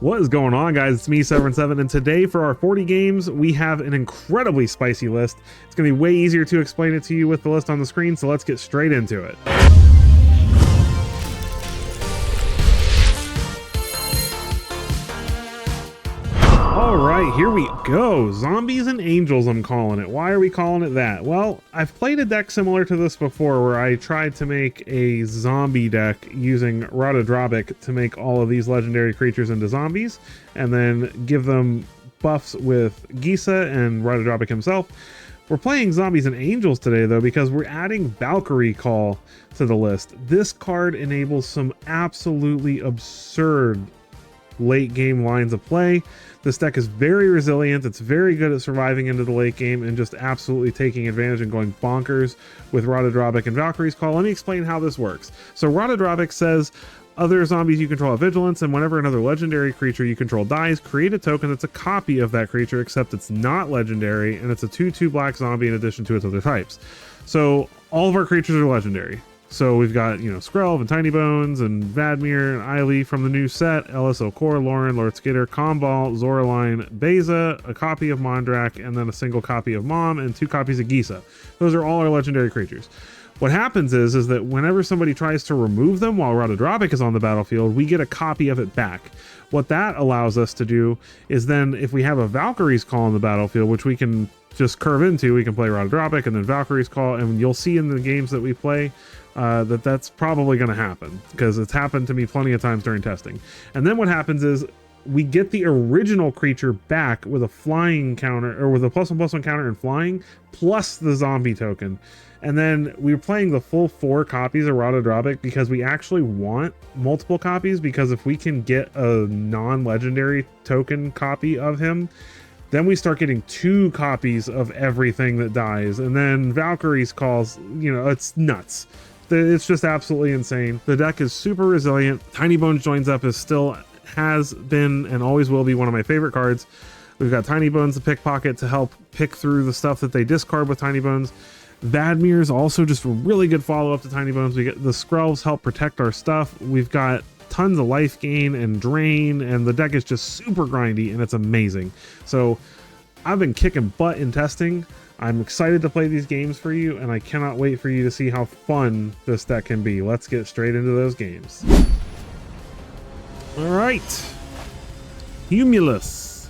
What is going on, guys? It's me, Severin7, and today for our 40 games, we have an incredibly spicy list. It's going to be way easier to explain it to you with the list on the screen, so let's get straight into it. All right, here we go. Zombies and Angels, I'm calling it. Why are we calling it that? Well, I've played a deck similar to this before where I tried to make a zombie deck using Rotodrobic to make all of these legendary creatures into zombies and then give them buffs with Gisa and Rotodrobic himself. We're playing Zombies and Angels today, though, because we're adding Valkyrie Call to the list. This card enables some absolutely absurd late game lines of play. This deck is very resilient. It's very good at surviving into the late game and just absolutely taking advantage and going bonkers with Rotodrobic and Valkyrie's Call. Let me explain how this works. So Rotodrobic says other zombies you control have vigilance, and whenever another legendary creature you control dies, create a token that's a copy of that creature, except it's not legendary, and it's a 2/2 black zombie in addition to its other types. So all of our creatures are legendary. So we've got, Skrelv and Tiny Bones and Vadmir and Eiley from the new set, LSO Core, Lauren, Lord Skitter, Comball, Zoraline, Beza, a copy of Mondrak, and then a single copy of Mom, and 2 copies of Gisa. Those are all our legendary creatures. What happens is that whenever somebody tries to remove them while Rotodrobic is on the battlefield, we get a copy of it back. What that allows us to do is then, if we have a Valkyrie's Call on the battlefield, which we can just curve into, we can play Rotodrobic and then Valkyrie's Call, and you'll see in the games that we play that's probably going to happen, because it's happened to me plenty of times during testing. And then what happens is we get the original creature back with a flying counter, or with a +1/+1 counter and flying, plus the zombie token. And then we're playing the full 4 copies of Rotodrobic because we actually want multiple copies, because if we can get a non-legendary token copy of him, then we start getting 2 copies of everything that dies. And then Valkyrie's Calls, it's nuts. It's just absolutely insane. The deck is super resilient. Tiny Bones Joins Up has been and always will be one of my favorite cards. We've got Tiny Bones the Pickpocket to help pick through the stuff that they discard with Tiny Bones. Vadmir is also just a really good follow-up to Tiny Bones. We get the Skrelvs help protect our stuff. We've got tons of life gain and drain, and the deck is just super grindy, and it's amazing. So I've been kicking butt in testing. I'm excited to play these games for you, and I cannot wait for you to see how fun this deck can be. Let's get straight into those games. All right, Humulus.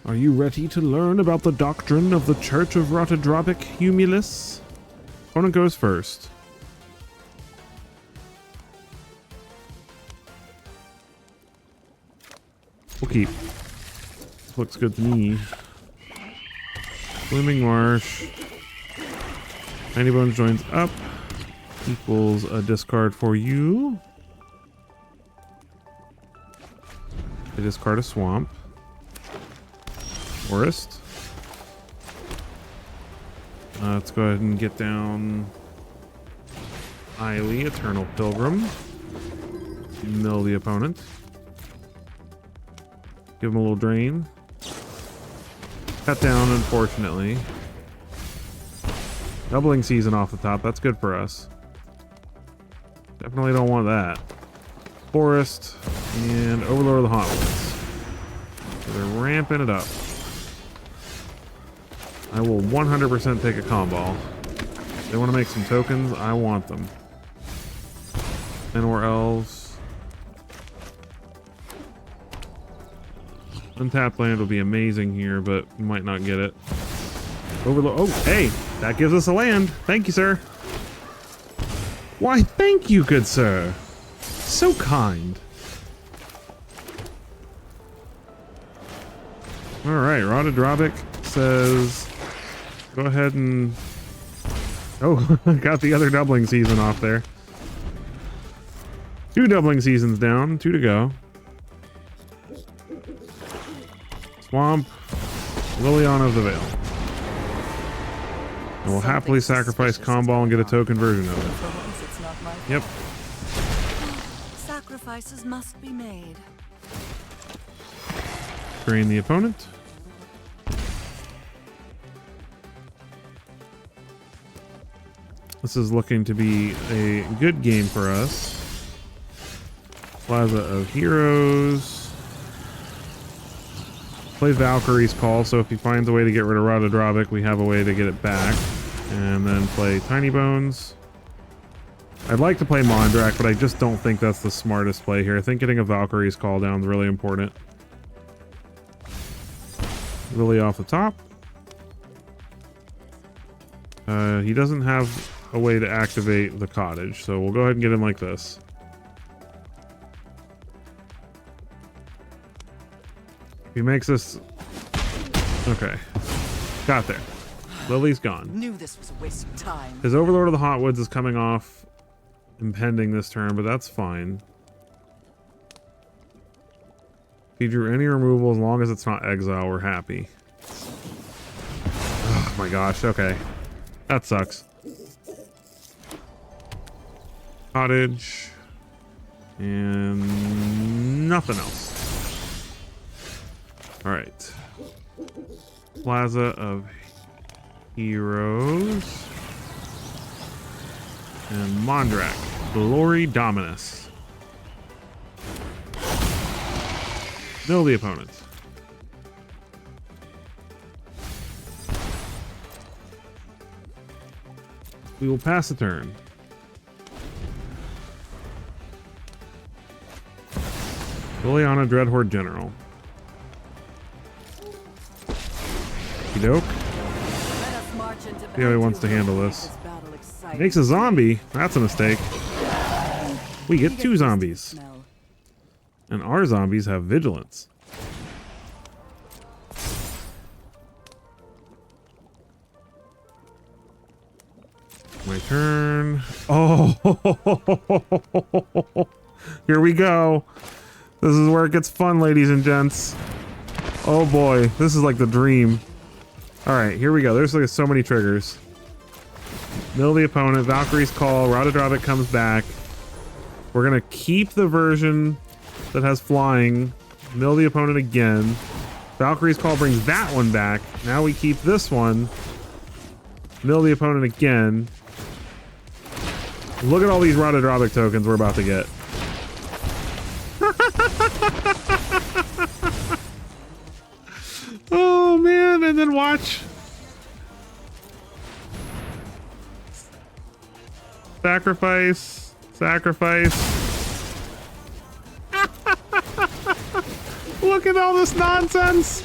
Are you ready to learn about the doctrine of the Church of Rotodrobic, Humulus? Opponent goes first. We'll keep. Looks good to me. Blooming Marsh. Tiny Bones Joins Up. Equals a discard for you. I discard a Swamp. Forest. Let's go ahead and get down Eiley, Eternal Pilgrim. Mill the opponent. Give him a little drain. Cut down, unfortunately. Doubling Season off the top. That's good for us. Definitely don't want that. Forest and Overlord of the Hauntlings. So they're ramping it up. I will 100% take a Comball. They want to make some tokens. I want them. And or Elves. Untapped land will be amazing here, but we might not get it. Overlord. Oh, hey, that gives us a land. Thank you, sir. Why, thank you, good sir. So kind. All right, Rotodrobic says, go ahead and... Oh, got the other Doubling Season off there. 2 Doubling Seasons down, 2 to go. Swamp, Liliana of the Veil. And we'll happily sacrifice Comball and get a token version of it. Yep. Sacrifices must be made. Drain the opponent. This is looking to be a good game for us. Plaza of Heroes. Play Valkyrie's Call, so if he finds a way to get rid of Radodravik, we have a way to get it back. And then play Tiny Bones. I'd like to play Mondrak, but I just don't think that's the smartest play here. I think getting a Valkyrie's Call down is really important. Lily off the top. He doesn't have a way to activate the cottage, so we'll go ahead and get him like this. He makes this... Okay. Got there. Lily's gone. Knew this was a waste of time. His Overlord of the Hotwoods is coming off impending this turn, but that's fine. If he drew any removal, as long as it's not exile, we're happy. Oh my gosh, okay. That sucks. Cottage. And nothing else. Alright. Plaza of Heroes. And Mondrak. Glory Dominus. Mill the opponent. We will pass the turn. Liliana Dreadhorde General. Okey-doke. See how he wants to handle this. Makes a zombie. That's a mistake. We get 2 zombies. And our zombies have vigilance. My turn. Oh, here we go. This is where it gets fun, ladies and gents. Oh boy, this is like the dream. All right, here we go. There's like so many triggers. Mill the opponent. Valkyrie's Call. Radodravik comes back. We're gonna keep the version that has flying. Mill the opponent again. Valkyrie's Call brings that one back. Now we keep this one. Mill the opponent again. Look at all these Radodravik tokens we're about to get. Oh man, and then watch. Sacrifice. Sacrifice. Look at all this nonsense.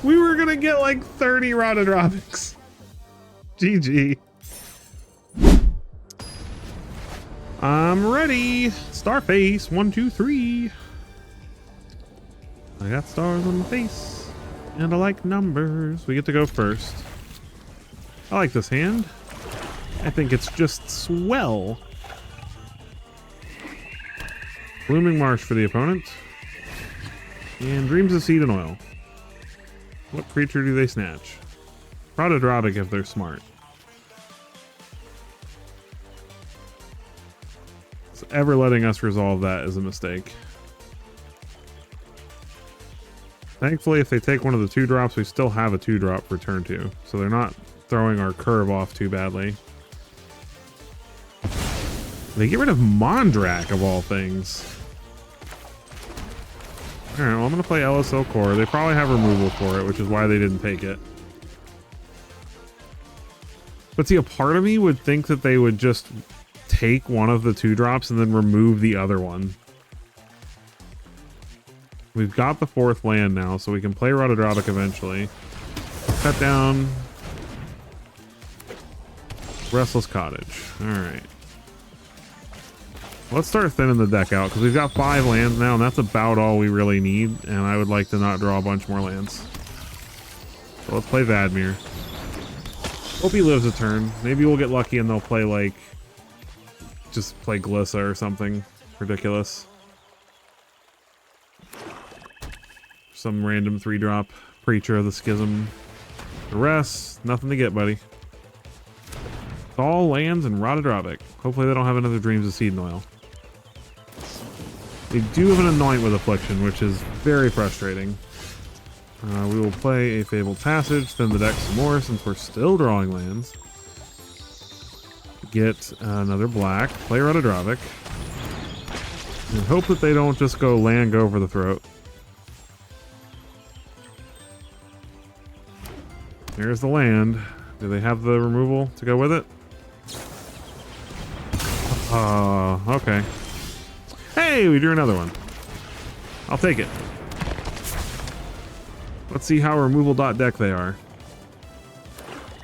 We were gonna get like 30 Radodraviks. GG. I'm ready. Starface. 1, 2, 3. I got stars on my face. And I like numbers. We get to go first. I like this hand. I think it's just swell. Blooming Marsh for the opponent. And Dreams of Seed and Oil. What creature do they snatch? Radodravik if they're smart. So ever letting us resolve that is a mistake. Thankfully, if they take one of the 2-drops, we still have a 2-drop for turn 2. So they're not throwing our curve off too badly. They get rid of Mondrak of all things. Alright, well I'm going to play LSL Core. They probably have removal for it, which is why they didn't take it. But see, a part of me would think that they would just take one of the 2-drops and then remove the other one. We've got the 4th land now, so we can play Radodravik eventually. Cut down. Restless Cottage. Alright. Let's start thinning the deck out, because we've got 5 lands now, and that's about all we really need, and I would like to not draw a bunch more lands. So let's play Vadmir. Hope he lives a turn. Maybe we'll get lucky and they'll play, like, just play Glissa or something ridiculous. Some random 3-drop Preacher of the Schism. The rest, nothing to get, buddy. It's all lands and Radodravik. Hopefully they don't have another Dreams of Seed and Oil. They do have an Anoint with Affliction, which is very frustrating. We will play a Fabled Passage, thin the deck some more since we're still drawing lands. Get another black, play Radodravik, and hope that they don't just go land go for the throat. There's the land. Do they have the removal to go with it? Okay. Hey, we drew another one. I'll take it. Let's see how removal.deck they are.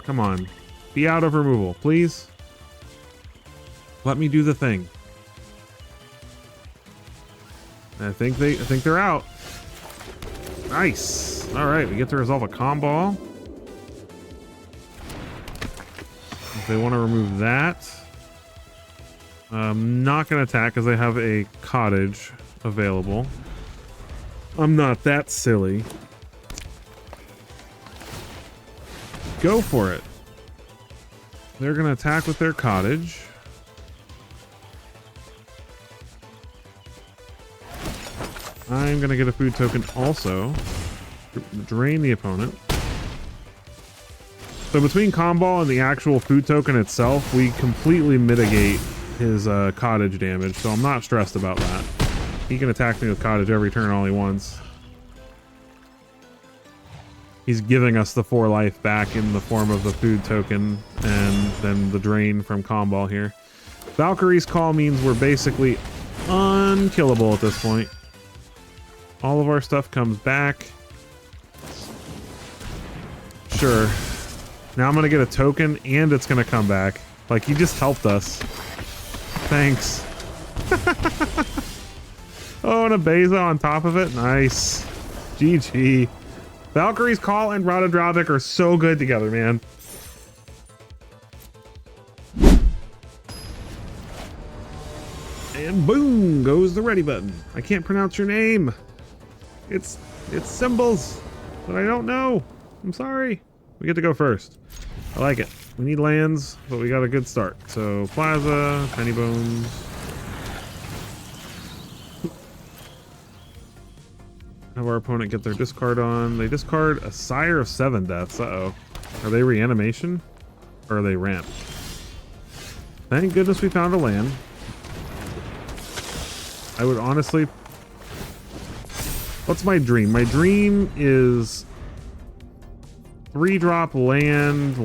Come on. Be out of removal, please. Let me do the thing. I think they're out. Nice. All right, we get to resolve a combo. If they want to remove that, I'm not going to attack because they have a cottage available. I'm not that silly. Go for it. They're going to attack with their cottage. I'm going to get a food token also. Drain the opponent. So between combo and the actual food token itself, we completely mitigate his cottage damage, so I'm not stressed about that. He can attack me with cottage every turn all he wants. He's giving us the 4 life back in the form of the food token and then the drain from combo here. Valkyrie's Call means we're basically unkillable at this point. All of our stuff comes back. Sure. Now I'm gonna get a token and it's gonna come back. Like, he just helped us. Thanks. Oh, and a Beza on top of it. Nice. GG. Valkyrie's Call and Radodravik are so good together, man. And boom goes the ready button. I can't pronounce your name. It's symbols that I don't know. I'm sorry. We get to go first. I like it. We need lands, but we got a good start. So Plaza, Tiny Bones. Have our opponent get their discard on. They discard a Sire of 7 deaths. Uh-oh. Are they reanimation? Or are they ramp? Thank goodness we found a land. I would honestly... What's my dream? My dream is 3-drop land.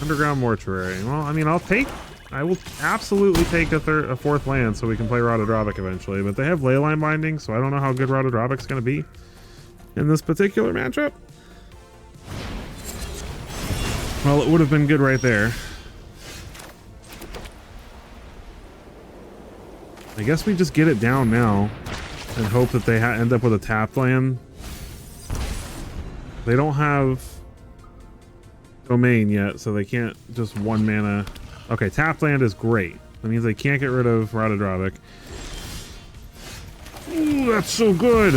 Underground Mortuary. Well, I mean, I will absolutely take a 4th land so we can play Radodravik eventually, but they have Leyline Binding, so I don't know how good Radodravik is going to be in this particular matchup. Well, it would have been good right there. I guess we just get it down now and hope that they end up with a tapped land. They don't have Domain yet, so they can't just 1 mana. Okay, tapped land is great. That means they can't get rid of Radodravik. Ooh, that's so good!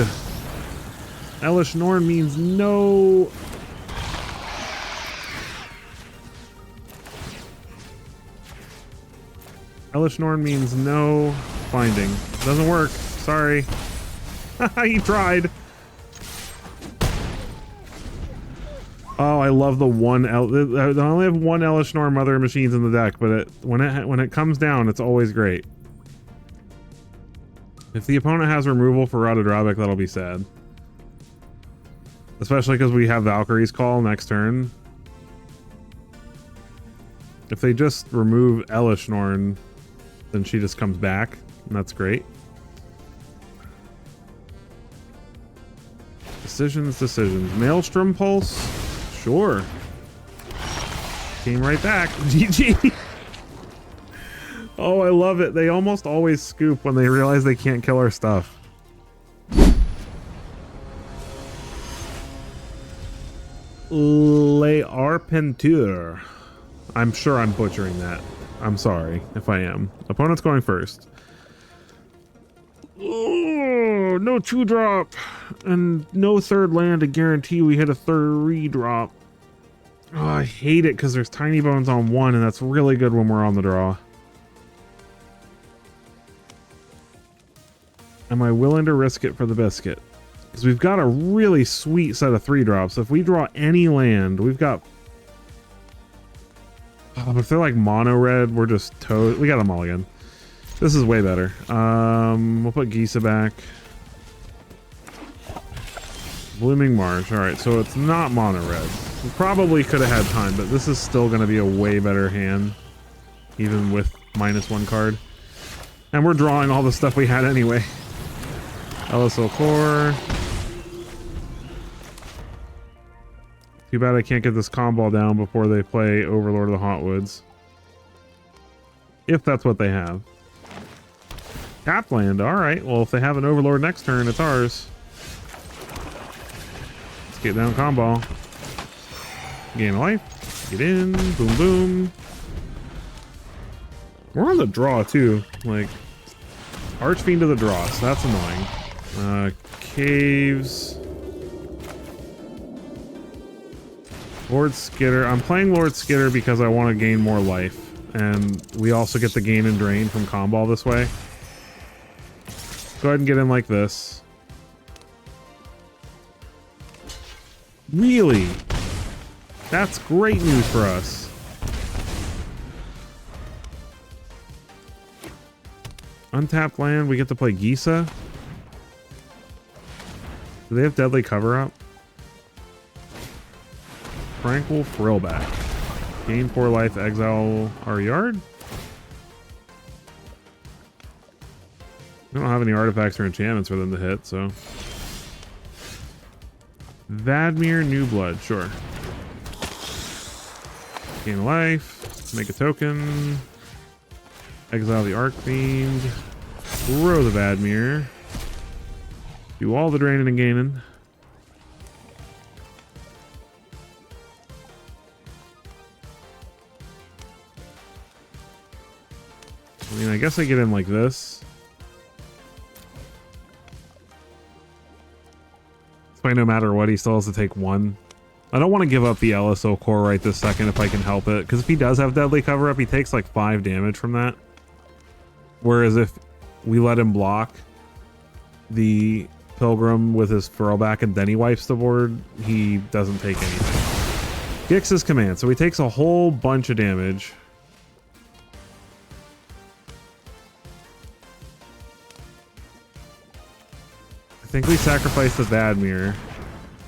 Elish Norn means no... Elish Norn means no binding. Doesn't work. Sorry. He tried. Oh, I love the one. I only have one Elish Norn Mother of Machines in the deck, but when it comes down, it's always great. If the opponent has removal for Radodravik, that'll be sad. Especially because we have Valkyrie's Call next turn. If they just remove Elish Norn, then she just comes back, and that's great. Decisions. Maelstrom Pulse? Sure. Came right back. GG. Oh, I love it. They almost always scoop when they realize they can't kill our stuff. Les Arpenteurs. I'm sure I'm butchering that. I'm sorry if I am. Opponent's going first. Oh, no 2-drop and no 3rd land to guarantee we hit a 3-drop. Oh, I hate it because there's Tiny Bones on 1 and that's really good when we're on the draw. Am I willing to risk it for the biscuit? Because we've got a really sweet set of 3-drops. If we draw any land, we've got... Oh, but if they're like mono red, we're just toad. We got a mulligan. This is way better. We'll put Gisa back. Blooming Marsh. All right, so it's not mono red. We probably could have had time, but this is still going to be a way better hand, even with -1 card. And we're drawing all the stuff we had anyway. LSL Core. Too bad I can't get this combo down before they play Overlord of the Hotwoods. If that's what they have. Tap land. Alright, well if they have an Overlord next turn, it's ours. Let's get down combo. Gain a life. Get in. Boom, boom. We're on the draw too. Like, Archfiend to the draw, so that's annoying. Caves. Lord Skitter. I'm playing Lord Skitter because I want to gain more life. And we also get the gain and drain from combo this way. Go ahead and get in like this. Really? That's great news for us. Untapped land, we get to play Gisa. Do they have Deadly Cover-Up? Tranquil Frillback. Gain 4 life, exile our yard. We don't have any artifacts or enchantments for them to hit, so. Vadmir New Blood, sure. Gain a life. Make a token. Exile the Archfiend. Throw the Vadmir. Do all the draining and gaining. I mean, I guess I get in like this. So no matter what, he still has to take 1. I don't want to give up the LSO core right this second if I can help it. Because if he does have Deadly Cover-Up, he takes like 5 damage from that. Whereas if we let him block the Pilgrim with his Throwback and then he wipes the board, he doesn't take anything. Gix's Command. So he takes a whole bunch of damage. I think we sacrificed the Vadmir.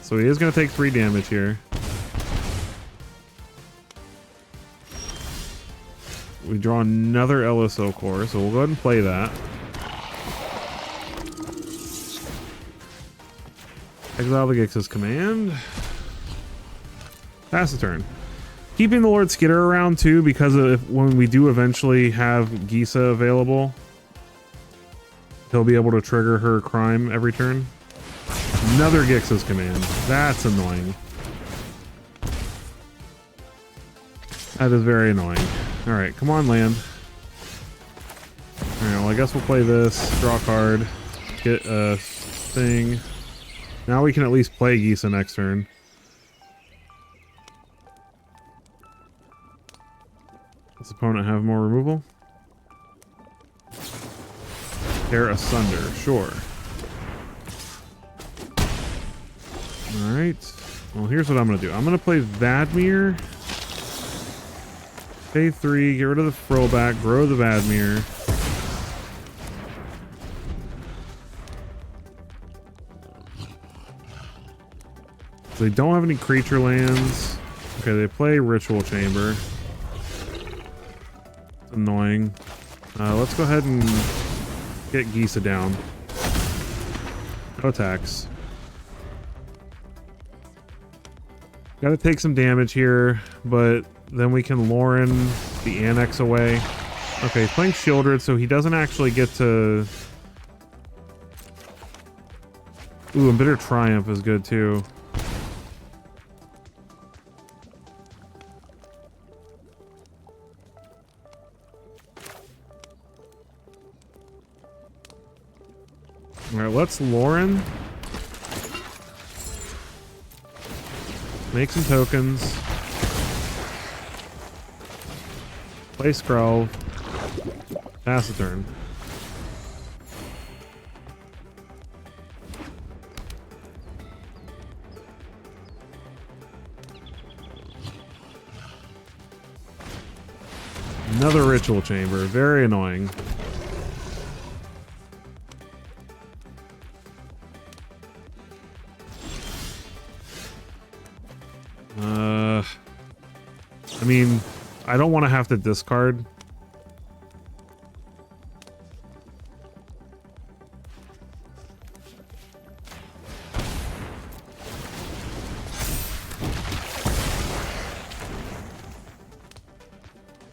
So he is going to take 3 damage here. We draw another LSO core, so we'll go ahead and play that. Exile the Gix's Command. Pass the turn. Keeping the Lord Skitter around too, because when we do eventually have Gisa available, he'll be able to trigger her crime every turn. Another Gix's Command. That's annoying. That is very annoying. Alright, come on, land. Alright, well, I guess we'll play this. Draw a card. Get a thing. Now we can at least play Gisa next turn. Does opponent have more removal? Tear Asunder, sure. Alright. Well, here's what I'm going to do. I'm going to play Vadmir. Pay 3, get rid of the Throwback, grow the Vadmir. So they don't have any creature lands. Okay, they play Ritual Chamber. It's annoying. Let's go ahead and get Gisa down. No attacks. Gotta take some damage here, but then we can Lauren the Annex away. Okay, he's playing Shieldred, so he doesn't actually get to... Ooh, and Bitter Triumph is good too. Alright, let's Lauren. Make some tokens. Play Skrelv. Pass the turn. Another Ritual Chamber. Very annoying. I mean, I don't want to have to discard.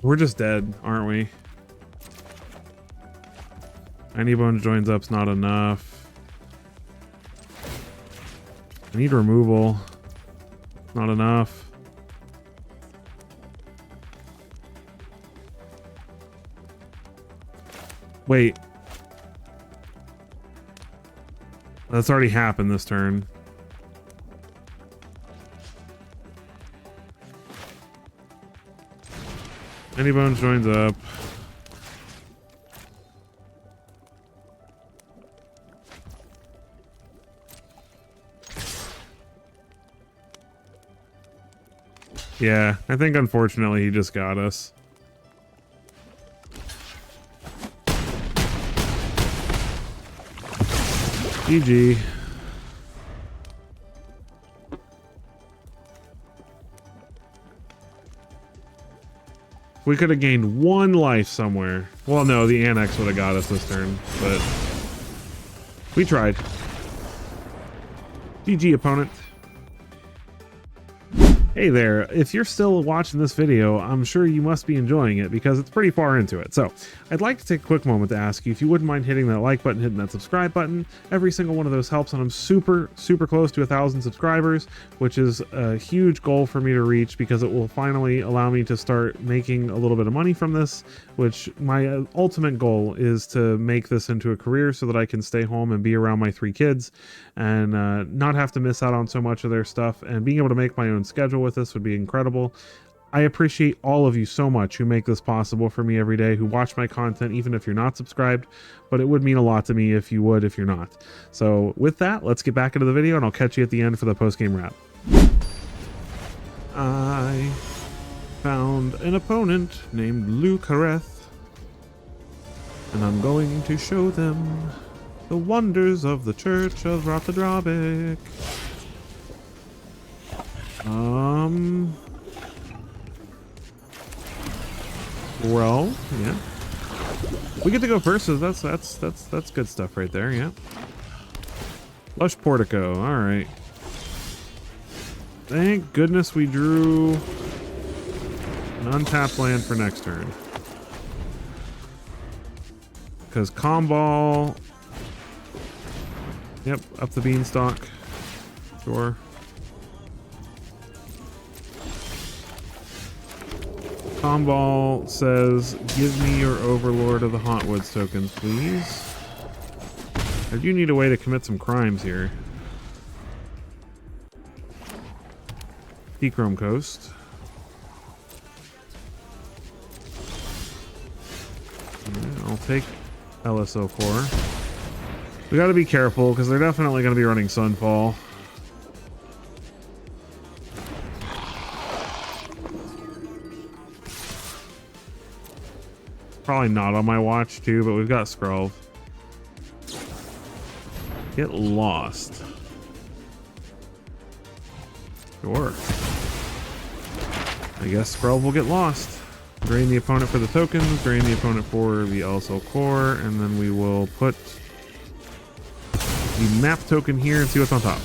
We're just dead, aren't we? Any bone joins up's not enough. I need removal. Not enough. Wait. That's already happened this turn. Any bones joins up. Yeah, I think unfortunately he just got us. GG. We could have gained 1 life somewhere. Well, no, the annex would have got us this turn, but we tried. GG, opponent. Hey there, if you're still watching this video, I'm sure you must be enjoying it because it's pretty far into it. So I'd like to take a quick moment to ask you if you wouldn't mind hitting that like button, hitting that subscribe button. Every single one of those helps, and I'm super close to 1,000 subscribers, which is a huge goal for me to reach because it will finally allow me to start making a little bit of money from this, which my ultimate goal is to make this into a career so that I can stay home and be around my 3 kids and not have to miss out on so much of their stuff, and being able to make my own schedule with this would be incredible. I appreciate all of you so much who make this possible for me every day, who watch my content even if you're not subscribed, but it would mean a lot to me if you would, if you're not. So with that, let's get back into the video and I'll catch you at the end for the post-game wrap. I found an opponent named Lucareth, and I'm going to show them the wonders of the Church of Rothadrabic. Well, yeah. We get to go first, so that's good stuff right there, yeah. Lush Portico, alright. Thank goodness we drew an untapped land for next turn. Because Comball. Yep, up the beanstalk. Sure. Comball says, give me your Overlord of the Hauntwoods tokens, please. I do need a way to commit some crimes here. Dechrome Coast. I'll take LSO Core. We gotta be careful because they're definitely gonna be running Sunfall. Probably not on my watch too, but we've got Skrull. Get lost. Sure. I guess Skrull will get lost. Drain the opponent for the tokens, drain the opponent for the LSO Core, and then we will put the map token here and see what's on top.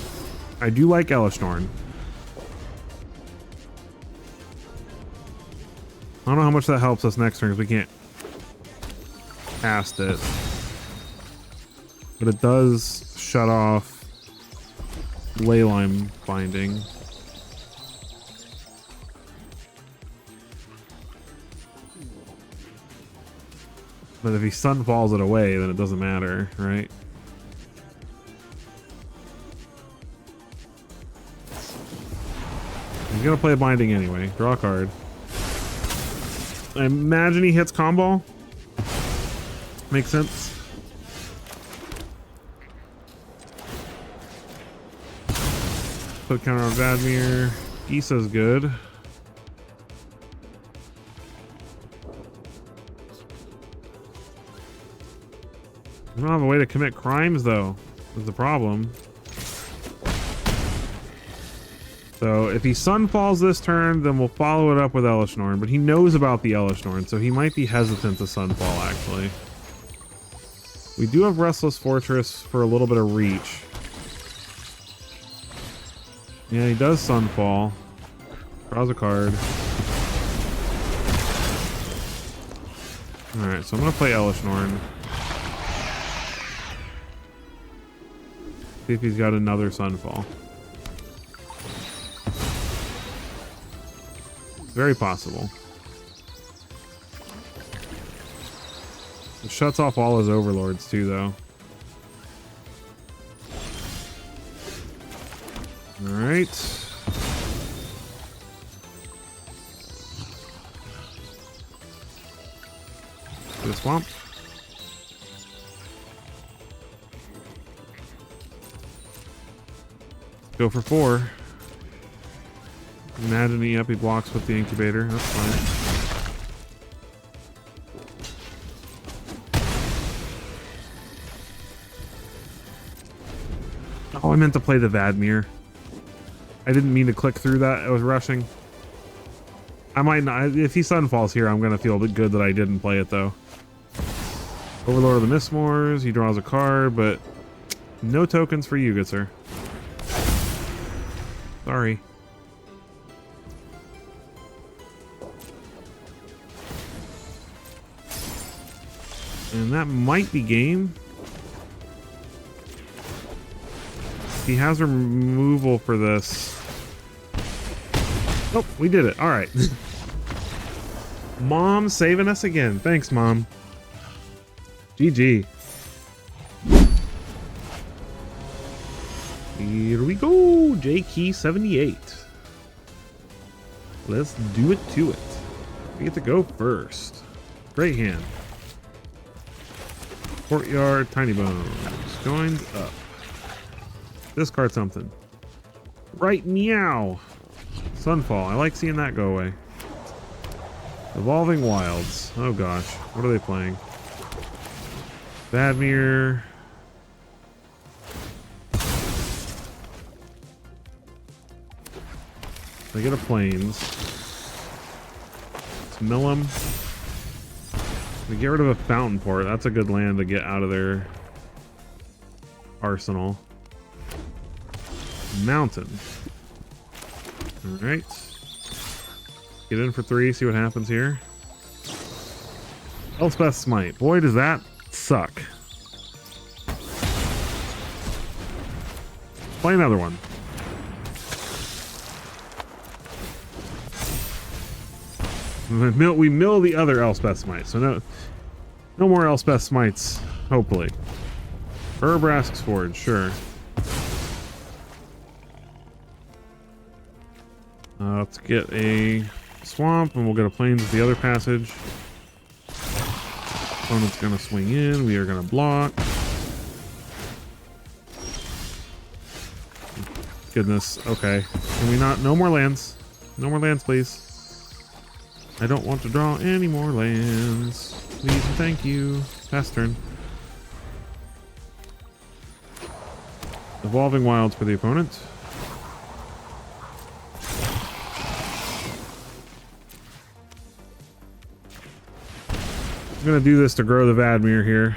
I do like Elishnorn. I don't know how much that helps us next turn because we can't cast it. But it does shut off Leyline Binding. But if he Sunfalls it away, then it doesn't matter, right? He's gonna play a Binding anyway. Draw a card. I imagine he hits Comball. Makes sense. Put counter on Vadmir. Gisa's good. I don't have a way to commit crimes though, is the problem. So if he Sunfalls this turn, then we'll follow it up with Elishnorn, but he knows about the Elishnorn, so he might be hesitant to Sunfall, actually. We do have Restless Fortress for a little bit of reach. Yeah, he does Sunfall. Draws a card. Alright, so I'm going to play Elishnorn. See if he's got another Sunfall. Very possible. It shuts off all his overlords too, though. Alright. To the swamp. Go for 4. Imagine he blocks with the incubator. That's fine. Oh, I meant to play the Vadmir. I didn't mean to click through that. I was rushing. I might not. If he Sunfalls here, I'm going to feel good that I didn't play it, though. Overlord of the Mistmores. He draws a card, but no tokens for you, good sir. Sorry. And that might be game. He has removal for this. Oh, we did it. All right. Mom saving us again. Thanks, Mom. GG. Here we go. JK78. Let's do it to it. We get to go first. Great hand. Courtyard, Tiny Bones. Joined up. Discard something. Right, meow. Sunfall. I like seeing that go away. Evolving Wilds. Oh gosh. What are they playing? Vadmir. They get a Plains. Let's mill them. We get rid of a Fountain Port. That's a good land to get out of their arsenal. Mountain. Alright. Get in for 3, see what happens here. Elspeth Smite. Boy, does that suck. Play another one. We mill the other Elspeth Smite, so no more Elspeth Smites, hopefully. Urbrask's Forge, sure. Let's get a swamp, and we'll get a Plains with the other passage. Opponent's gonna swing in, we are gonna block. Goodness, okay. Can we not? No more lands. No more lands, please. I don't want to draw any more lands. Please and thank you. Pass turn. Evolving Wilds for the opponent. I'm gonna do this to grow the Vadmir here.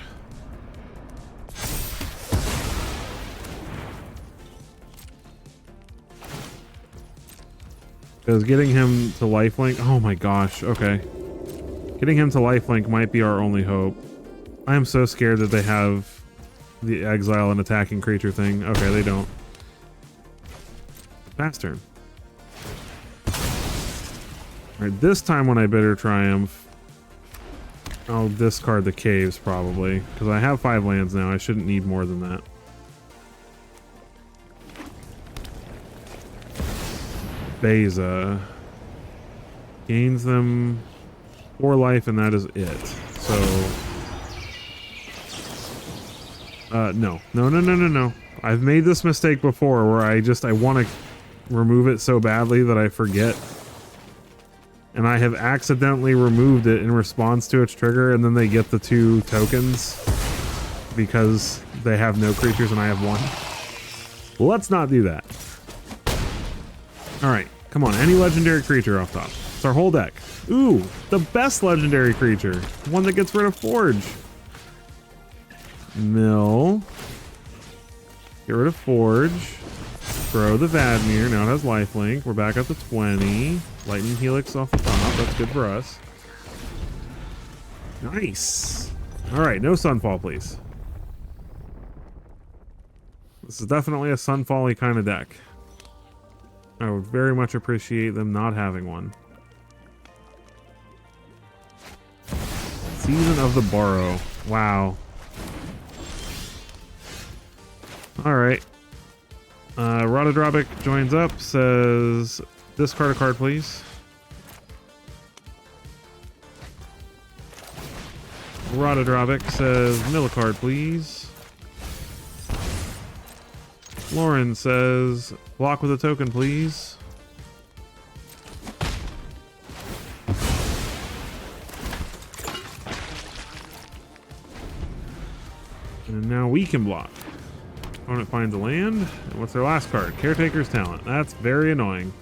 Because getting him to lifelink... Oh my gosh, okay. Getting him to lifelink might be our only hope. I am so scared that they have the exile and attacking creature thing. Okay, they don't. Pass turn. Alright, this time when I Bitter Triumph, I'll discard the caves probably. Because I have 5 lands now, I shouldn't need more than that. Beza gains them 4 life, and that is it. So, no. I've made this mistake before where I want to remove it so badly that I forget, and I have accidentally removed it in response to its trigger, and then they get the 2 tokens because they have no creatures and I have 1. Let's not do that. All right, come on. Any legendary creature off top. It's our whole deck. Ooh, the best legendary creature. One that gets rid of Forge. Mill. Get rid of Forge. Throw the Vadmir. Now it has lifelink. We're back up to 20. Lightning Helix off the top. That's good for us. Nice. All right, no Sunfall, please. This is definitely a Sunfall-y kind of deck. I would very much appreciate them not having one. Season of the Borrow. Wow. Alright. Rotodrobic joins up, says, discard a card, please. Rotodrobic says, mill a card, please. Lauren says, block with a token, please. And now we can block. Opponent finds a land. And what's their last card? Caretaker's Talent. That's very annoying.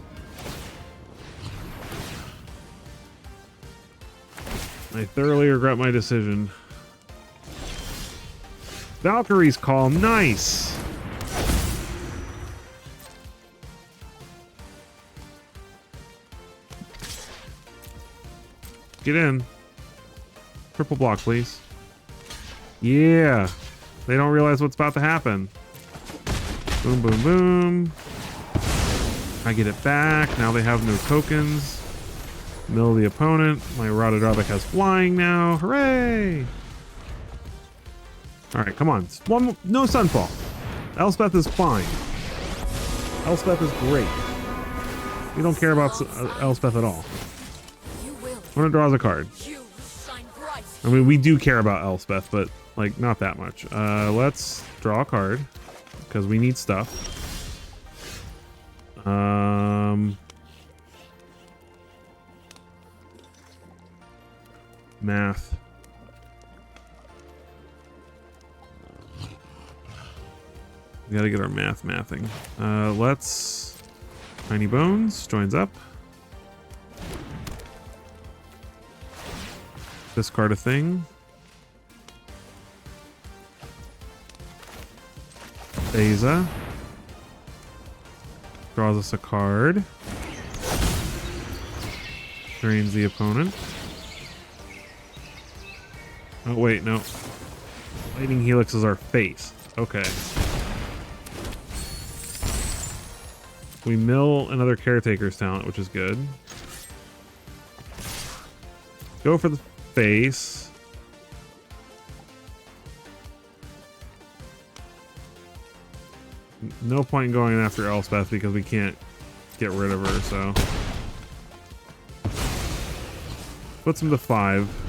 I thoroughly regret my decision. Valkyrie's Call. Nice! Get in. Triple block, please. Yeah. They don't realize what's about to happen. Boom, boom, boom. I get it back. Now they have no tokens. Mill the opponent. My Rotodrobic has flying now. Hooray! Alright, come on. One, no Sunfall. Elspeth is fine. Elspeth is great. We don't care about Elspeth at all. Opponent draws a card. I mean, we do care about Elspeth, but like not that much. Let's draw a card because we need stuff. Math. We gotta get our mathing. Let's Tiny Bones joins up. Discard a thing. Beza draws us a card. Drains the opponent. Oh wait, no. Lightning Helix is our face. Okay. We mill another Caretaker's Talent, which is good. Go for the face. No point in going after Elspeth because we can't get rid of her, so. Puts him to 5.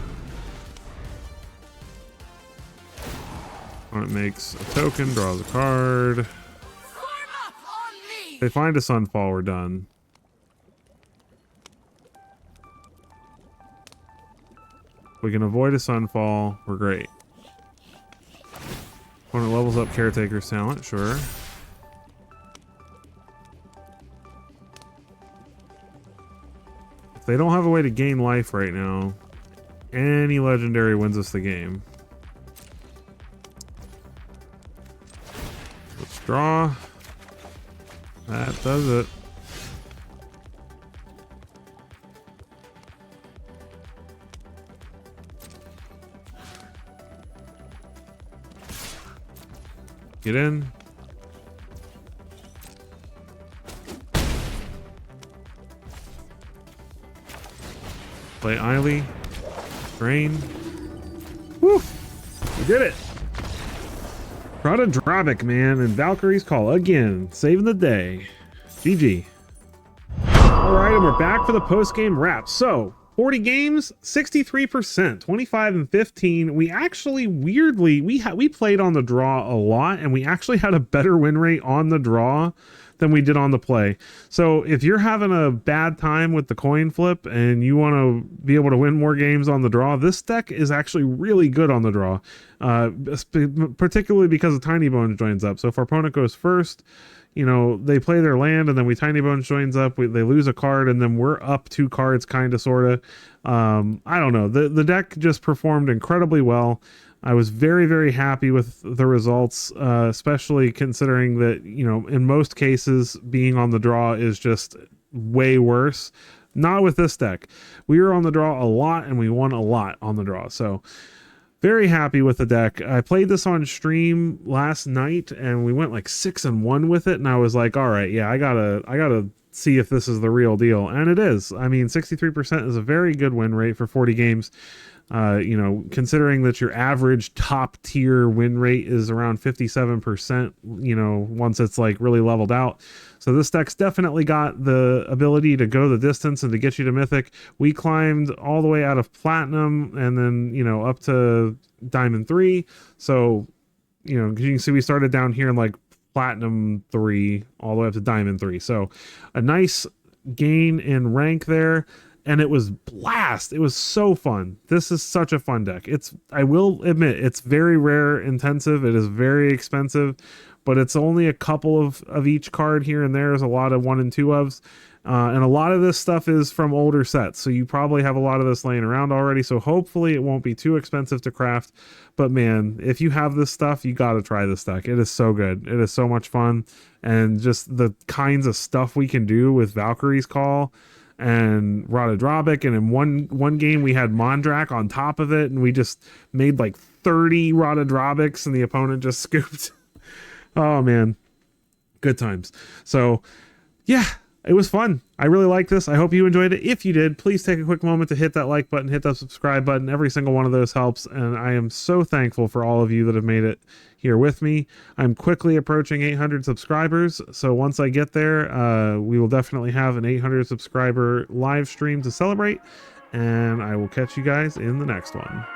Opponent makes a token, draws a card. If they find a Sunfall, we're done. If we can avoid a Sunfall, we're great. Opponent levels up Caretaker's Talent, sure. If they don't have a way to gain life right now, any legendary wins us the game. Let's draw. That does it. Get in. Play Eiley. Drain. Woo! We did it! Rotodrobic, man, and Valkyrie's Call again, saving the day. GG. Alright, and we're back for the post-game wrap. So, 40 games, 63%, 25 and 15. We actually, weirdly, we played on the draw a lot, and we actually had a better win rate on the draw than we did on the play. So if you're having a bad time with the coin flip and you want to be able to win more games on the draw, this deck is actually really good on the draw, particularly because the Tiny Bones joins up. So if our opponent goes first, you know, they play their land and then we Tiny Bones joins up, they lose a card, and then we're up 2 cards, kind of, sort of. I don't know. The deck just performed incredibly well. I was very, very happy with the results, especially considering that, you know, in most cases, being on the draw is just way worse. Not with this deck. We were on the draw a lot and we won a lot on the draw. So very happy with the deck. I played this on stream last night and we went like 6-1 with it. And I was like, all right, yeah, I gotta see if this is the real deal. And it is. I mean, 63% is a very good win rate for 40 games. You know, considering that your average top tier win rate is around 57%, you know, once it's like really leveled out. So this deck's definitely got the ability to go the distance and to get you to Mythic. We climbed all the way out of Platinum and then, you know, up to Diamond 3. So, you know, you can see we started down here in like Platinum 3 all the way up to Diamond 3. So a nice gain in rank there. And it was blast. It was so fun. This is such a fun deck. I will admit, it's very rare intensive. It is very expensive, but it's only a couple of each card here and there. There's a lot of 1 and 2 ofs. And a lot of this stuff is from older sets. So you probably have a lot of this laying around already. So hopefully it won't be too expensive to craft. But man, if you have this stuff, you got to try this deck. It is so good. It is so much fun. And just the kinds of stuff we can do with Valkyrie's Call and Radadrabic, and in one game we had Mondrak on top of it, and we just made like 30 Radadrabics, and the opponent just scooped. Oh man, good times. So yeah, it was fun. I really like this. I hope you enjoyed it. If you did, please take a quick moment to hit that like button, hit that subscribe button. Every single one of those helps, and I am so thankful for all of you that have made it here with me. I'm quickly approaching 800 subscribers, so once I get there, we will definitely have an 800 subscriber live stream to celebrate, and I will catch you guys in the next one.